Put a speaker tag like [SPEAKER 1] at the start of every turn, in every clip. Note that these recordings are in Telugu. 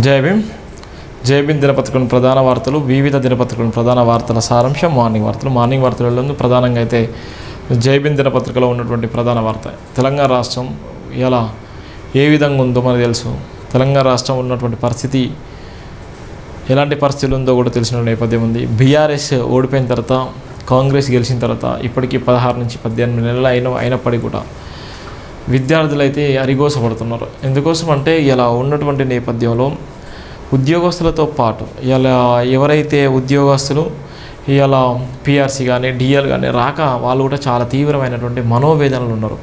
[SPEAKER 1] జై భీమ్ దినపత్రికలోని ప్రధాన వార్తలు, వివిధ దినపత్రికలోని ప్రధాన వార్తల సారాంశం మార్నింగ్ వార్తలలో ప్రధానంగా అయితే జై భీమ్ దినపత్రికలో ఉన్నటువంటి ప్రధాన వార్త తెలంగాణ రాష్ట్రం ఎలా ఏ విధంగా ఉందో మనకు తెలుసు. తెలంగాణ రాష్ట్రం ఉన్నటువంటి పరిస్థితి ఎలాంటి పరిస్థితులు ఉందో కూడా తెలిసిన నేపథ్యం ఉంది. బీఆర్ఎస్ ఓడిపోయిన తర్వాత కాంగ్రెస్ గెలిచిన తర్వాత ఇప్పటికీ 16 నుంచి 18 నెలలు అయినప్పటికీ కూడా విద్యార్థులు అయితే అరిగోసపడుతున్నారు. ఎందుకోసం అంటే ఇలా ఉన్నటువంటి నేపథ్యంలో ఉద్యోగస్తులతో పాటు ఇలా ఎవరైతే ఉద్యోగస్తులు ఇలా పిఆర్సీ కానీ డిఎల్ కానీ రాక వాళ్ళు కూడా చాలా తీవ్రమైనటువంటి మనోవేదనలు ఉన్నారు.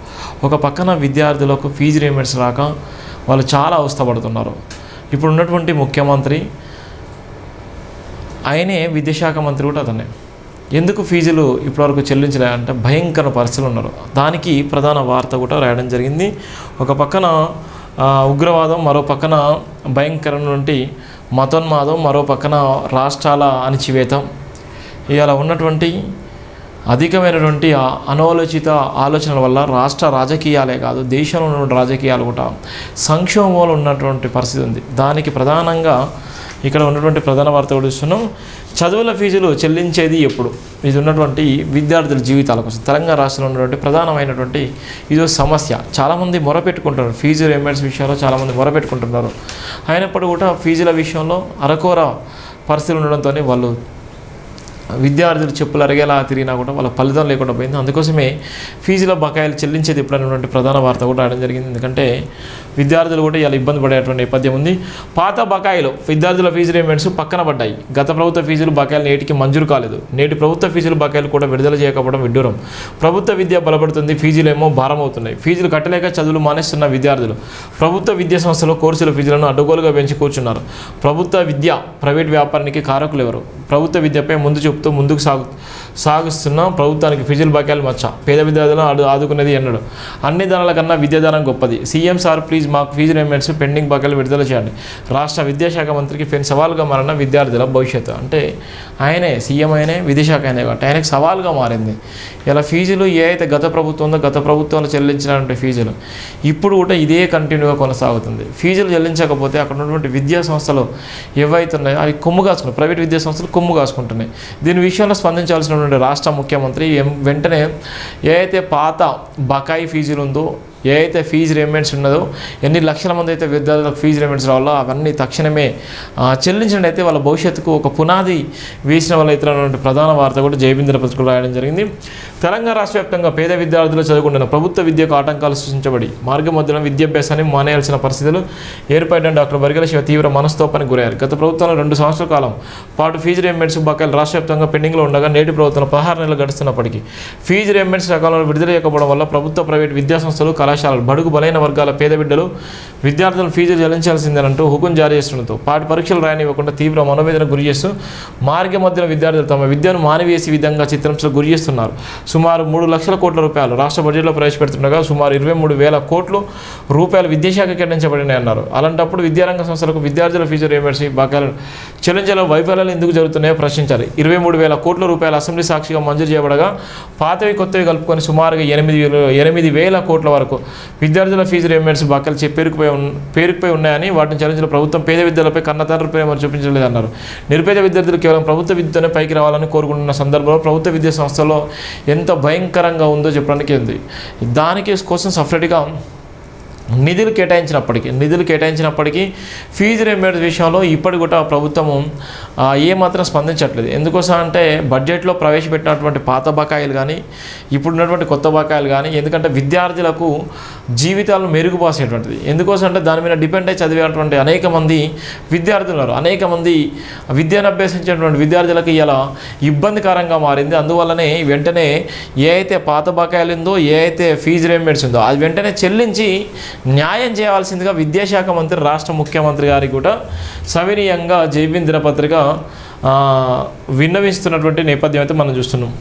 [SPEAKER 1] ఒక పక్కన విద్యార్థులకు ఫీజు రీయింబర్స్మెంట్స్ రాక వాళ్ళు చాలా అవస్థపడుతున్నారు. ఇప్పుడు ఉన్నటువంటి ముఖ్యమంత్రి ఆయనే విద్యాశాఖ మంత్రి కూడా అతనే. ఎందుకు ఫీజులు ఇప్పటివరకు చెల్లించలేదంటే భయంకర పరిస్థితులు ఉన్నారు. దానికి ప్రధాన వార్త కూడా రాయడం జరిగింది. ఒక పక్కన ఉగ్రవాదం, మరో పక్కన భయంకరమైనటువంటి మతోన్మాదం, మరో పక్కన రాష్ట్రాల అణచివేత, ఇలా ఉన్నటువంటి అధికమైనటువంటి అనాలోచిత ఆలోచనల వల్ల రాష్ట్ర రాజకీయాలే కాదు దేశంలో ఉన్నటువంటి రాజకీయాలు కూడా సంక్షోభంలో ఉన్నటువంటి పరిస్థితి ఉంది. దానికి ప్రధానంగా ఇక్కడ ఉన్నటువంటి ప్రధాన వార్త కూడా చూస్తున్నాం. చదువుల ఫీజులు చెల్లించేది ఎప్పుడు? ఇది ఉన్నటువంటి విద్యార్థుల జీవితాల కోసం తెలంగాణ రాష్ట్రంలో ఉన్నటువంటి ప్రధానమైనటువంటి ఇదో సమస్య. చాలామంది మొరపెట్టుకుంటున్నారు, ఫీజు రీయింబర్స్మెంట్స్ విషయంలో చాలామంది మొరపెట్టుకుంటున్నారు. అయినప్పుడు కూడా ఫీజుల విషయంలో అరకొర పరిస్థితులు ఉండడంతో వాళ్ళు విద్యార్థులు చెప్పులు అరిగేలా తిరిగినా కూడా వాళ్ళ ఫలితం లేకుండా పోయింది. అందుకోసమే ఫీజుల బకాయిలు చెల్లించేది ఎప్పుడనేటువంటి ప్రధాన వార్త కూడా రాయడం జరిగింది. ఎందుకంటే విద్యార్థులు కూడా ఇలా ఇబ్బంది పడేటువంటి నేపథ్యం ఉంది. పాత బకాయిలు విద్యార్థుల ఫీజు రీయింబర్స్మెంట్స్ పక్కన పడ్డాయి. గత ప్రభుత్వ ఫీజులు బకాయిలు నేటికి మంజూరు కాలేదు. నేటి ప్రభుత్వ ఫీజులు బకాయిలు కూడా విడుదల చేయకపోవడం విడ్డూరం. ప్రభుత్వ విద్య బలపడుతుంది, ఫీజులు ఏమో భారం అవుతున్నాయి. ఫీజులు కట్టలేక చదువులు మానేస్తున్న విద్యార్థులు ప్రభుత్వ విద్యా సంస్థలో కోర్సుల ఫీజులను అడ్డగోలుగా పెంచి కూర్చున్నారు. ప్రభుత్వ విద్య ప్రైవేట్ వ్యాపారానికి కారకులు ఎవరు? ప్రభుత్వ విద్యపై ముందుకు సాగుస్తున్న ప్రభుత్వానికి ఫీజుల బకాయిలు మచ్చ. పేద విద్యార్థులను ఆదుకునేది ఎన్నడు. అన్ని ధనాల కన్నా విద్యాదానం గొప్పది. సీఎం సార్ ప్లీజ్ మాకు ఫీజు రీయింబర్స్మెంట్స్ పెండింగ్ బకాయిలు విడుదల చేయండి. రాష్ట్ర విద్యాశాఖ మంత్రికి సవాల్గా మారిన విద్యార్థుల భవిష్యత్తు. అంటే ఆయనే సీఎం, ఆయనే విద్యాశాఖ అయినే కాబట్టి ఆయనకు సవాల్గా మారింది. ఇలా ఫీజులు ఏ అయితే గత ప్రభుత్వం ఉందో గత ప్రభుత్వాలు చెల్లించినటువంటి ఫీజులు ఇప్పుడు కూడా ఇదే కంటిన్యూగా కొనసాగుతుంది. ఫీజులు చెల్లించకపోతే అక్కడ ఉన్నటువంటి విద్యా సంస్థలు ఏవైతే ఉన్నాయో అవి కొమ్ము కాసుకుంటాయి, ప్రైవేట్ విద్యా సంస్థలు కొమ్ము కాసుకుంటున్నాయి. దీని విషయంలో స్పందించాల్సినటువంటి రాష్ట్ర ముఖ్యమంత్రి వెంటనే ఏ అయితే పాత బకాయి ఫీజులు ఉందో, ఏ అయితే ఫీజు రీయింబర్స్మెంట్స్ ఉన్నదో, ఎన్ని లక్షల మంది అయితే విద్యార్థులకు ఫీజు రీయింబర్స్మెంట్స్ రావాలో అవన్నీ తక్షణమే చెల్లించినట్టయితే వాళ్ళ భవిష్యత్తుకు ఒక పునాది వేసిన వాళ్ళ ఇతరులైనటువంటి ప్రధాన వార్త కూడా జై భీమ్ దినపత్రికలో రాయడం జరిగింది. తెలంగాణ రాష్ట్ర వ్యాప్తంగా పేద విద్యార్థులు చదువుకుంటున్న ప్రభుత్వ విద్యకు ఆటంకాలు సృష్టించబడి మార్గ మధ్యలో విద్యాభ్యాసాన్ని మానేయాల్సిన పరిస్థితులు ఏర్పడిన డాక్టర్ బరిగెల శివ తీవ్ర మనస్తోపానికి గురయ్యారు. గత ప్రభుత్వంలో 2 సంవత్సరాల కాలం పాటు ఫీజు రీయింబర్స్మెంట్స్ బకాయిలు రాష్ట్ర వ్యాప్తంగా పెండింగ్లో ఉండగా నేటి ప్రభుత్వంలో 16 నెలలు గడుస్తున్నప్పటికీ ఫీజు రీయింబర్స్మెంట్స్ సకాలంలో విడుదల చేయకపోవడం వల్ల ప్రభుత్వ ప్రైవేట్ విద్యాసంస్థలు కళాశాలలు బడుగు బలైన వర్గాల పేద బిడ్డలు విద్యార్థులు ఫీజులు చెల్లించాల్సిందేనంటూ హుకుం జారీ చేస్తుండటంతో పాటు పరీక్షలు రాయనివ్వకుండా తీవ్ర మనోవేదన గురి చేస్తూ మార్గ మధ్యలో విద్యార్థులు తమ విద్యను మానివేసి విధంగా చిత్రంశలకు గురి చేస్తున్నారు. సుమారు 3 లక్షల కోట్ల రూపాయలు రాష్ట్ర బడ్జెట్లో ప్రవేశపెడుతుండగా సుమారు 23,000 కోట్ల రూపాయలు విద్యాశాఖ కేటాయించబడినాయి అన్నారు. అలాంటప్పుడు విద్యారంగ సంస్థలకు విద్యార్థుల ఫీజు రీయింబర్స్మెంట్ బకాయిలు చెల్లించేలా వైఫల్యాలు ఎందుకు జరుగుతున్నాయో ప్రశ్నించారు. 23,000 కోట్ల రూపాయలు అసెంబ్లీ సాక్షిగా మంజూరు చేయబడగా పాతవి కొత్తవి కలుపుకొని సుమారుగా 8,000 కోట్ల వరకు విద్యార్థుల ఫీజు రీయింబర్స్మెంట్స్ బకాయిలు పేరుకుపోయి ఉన్నాయని వాటిని చెల్లించిన ప్రభుత్వం పేద విద్యార్థులపై కన్నతండ్రి ప్రేమ చూపించలేదన్నారు. నిరుపేద విద్యార్థులు కేవలం ప్రభుత్వ విద్యతోనే పైకి రావాలని కోరుకుంటున్న సందర్భంలో ప్రభుత్వ విద్యా సంస్థలో ఎంత భయంకరంగా ఉందో చెప్పడానికి ఉంది. దానికి కోసం సపరేట్గా నిధులు కేటాయించినప్పటికీ ఫీజు రీయింబర్స్మెంట్ విషయంలో ఇప్పటి కూడా ప్రభుత్వము ఏమాత్రం స్పందించట్లేదు. ఎందుకోసం అంటే బడ్జెట్లో ప్రవేశపెట్టినటువంటి పాత బకాయిలు కానీ ఇప్పుడున్నటువంటి కొత్త బకాయిలు కానీ, ఎందుకంటే విద్యార్థులకు జీవితాలను మెరుగుపరిచేటువంటిది. ఎందుకోసం అంటే దాని మీద డిపెండ్ అయి చదివేటువంటి అనేక మంది విద్యార్థులు ఉన్నారు. అనేక మంది విద్యను అభ్యసించేటువంటి విద్యార్థులకు ఇలా ఇబ్బందికరంగా మారింది. అందువల్లనే వెంటనే ఏ అయితే పాత బకాయిలు ఉందో, ఏ అయితే ఫీజు రీయింబర్స్మెంట్స్ ఉందో అది వెంటనే చెల్లించి న్యాయం చేయాల్సిందిగా విద్యాశాఖ మంత్రి రాష్ట్ర ముఖ్యమంత్రి గారికి కూడా సవినీయంగా జై భీమ్ దినపత్రిక విన్నవిస్తున్నటువంటి నేపథ్యం అయితే మనం చూస్తున్నాం.